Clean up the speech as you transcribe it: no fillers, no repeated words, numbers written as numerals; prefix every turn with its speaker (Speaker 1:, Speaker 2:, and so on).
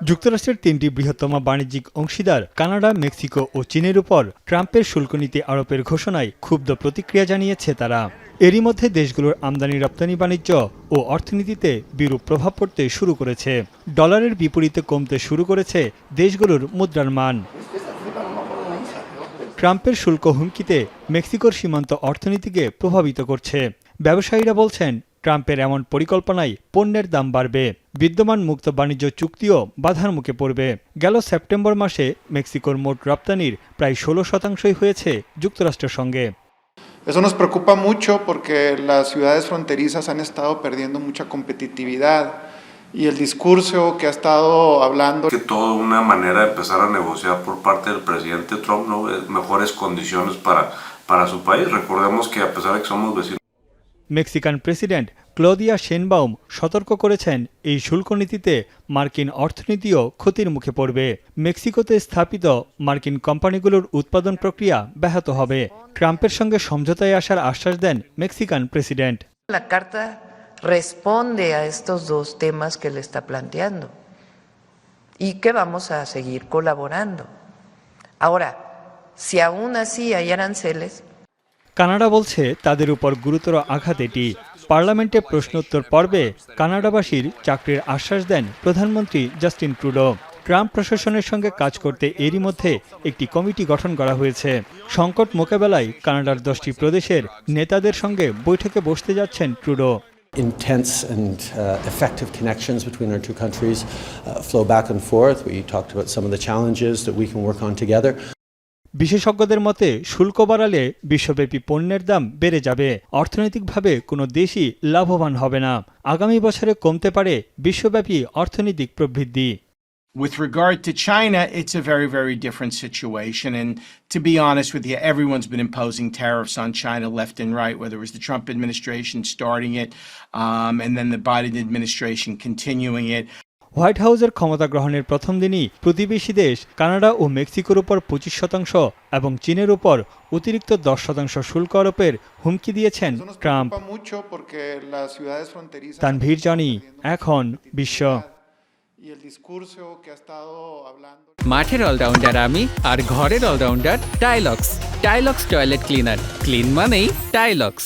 Speaker 1: যুক্তরাষ্ট্রের তিনটি বৃহত্তম বাণিজ্যিক অংশীদার কানাডা, মেক্সিকো ও চীনের উপর ট্রাম্পের শুল্ক নীতি আরোপের ঘোষণায় ক্ষুব্ধ প্রতিক্রিয়া জানিয়েছে তারা। এরই মধ্যে দেশগুলোর আমদানি রপ্তানি বাণিজ্য ও অর্থনীতিতে বিরূপ প্রভাব পড়তে শুরু করেছে। ডলারের বিপরীতে কমতে শুরু করেছে দেশগুলোর মুদ্রার মান। ট্রাম্পের শুল্ক হুমকিতে মেক্সিকোর সীমান্ত অর্থনীতিকে প্রভাবিত করছে। ব্যবসায়ীরা বলছেন, ট্রাম্পের এমন পরিকল্পনায় পণ্যের দাম বাড়বে, বিদ্যমান মুক্ত বাণিজ্য চুক্তিও বাধার মুখে পড়বে। গেল সেপ্টেম্বর মাসে মেক্সিকোর মোট রপ্তানির প্রায় 16% হয়েছে যুক্তরাষ্ট্রের সঙ্গে।
Speaker 2: Eso nos preocupa mucho porque las ciudades fronterizas han estado perdiendo mucha competitividad y el discurso que ha estado hablando
Speaker 3: que toda una manera de empezar a negociar por parte del presidente Trump, ¿no? Mejores condiciones para su país. Recordemos que a pesar de que somos vecinos.
Speaker 1: Mexican president Claudia Sheinbaum সতর্ক করেছেন, এই শুল্ক নীতিতে মার্কিন অর্থনীতিও ক্ষতির মুখে পড়বে। মেক্সিকোতে স্থাপিত মার্কিন কোম্পানিগুলোর উৎপাদন প্রক্রিয়া ব্যাহত হবে। ট্রাম্পের সঙ্গে সমঝোতায় আসার আশ্বাস দেন Mexican president.
Speaker 4: La carta responde a estos dos temas que le está planteando y que vamos a seguir colaborando. Ahora, si aún así hay aranceles,
Speaker 1: Canada বলছে তাদের উপর গুরুতর আঘাত এটি। পার্লামেন্টে প্রশ্নোত্তর পর্বে কানাডাবাসীর চাকরির আশ্বাস দেন প্রধানমন্ত্রী জাস্টিন ট্রুডো। ট্রাম্প প্রশাসনের সঙ্গে কাজ করতে এরই মধ্যে একটি কমিটি গঠন করা হয়েছে। সংকট মোকাবেলায় কানাডার 10টি প্রদেশের নেতাদের সঙ্গে বৈঠকে বসতে যাচ্ছেন Trudeau.
Speaker 5: Intense and effective connections between our two countries flow back and forth. We talked about some of the challenges that we can work on together.
Speaker 1: বিশেষজ্ঞদের মতে শুল্ক বাড়ালে বিশ্বব্যাপী পণ্যের দাম বেড়ে যাবে, অর্থনৈতিকভাবে কোনো দেশই লাভবান হবে না। আগামী বছরে কমতে পারে বিশ্বব্যাপী অর্থনৈতিক প্রবৃদ্ধি।
Speaker 6: With regard to China, it's a very, very different situation. And to be honest with you, everyone's been imposing tariffs on China left and right, whether it was the Trump administration starting it and then the Biden administration continuing it.
Speaker 1: White হাউসের ক্ষমতা গ্রহণের প্রথম দিনই প্রতিবেশী দেশ Canada ও মেক্সিকোর উপর 25% এবং চীনের উপর অতিরিক্ত 10% শুল্ক আরোপের হুমকি দিয়েছেন ট্রাম্প। তানভীর জানি, এখন বিশ্ব।
Speaker 7: মাঠের অলরাউন্ডার আমি, আর ঘরের allrounder Tylox. Tylox toilet cleaner, clean মানেই টাইলক্স।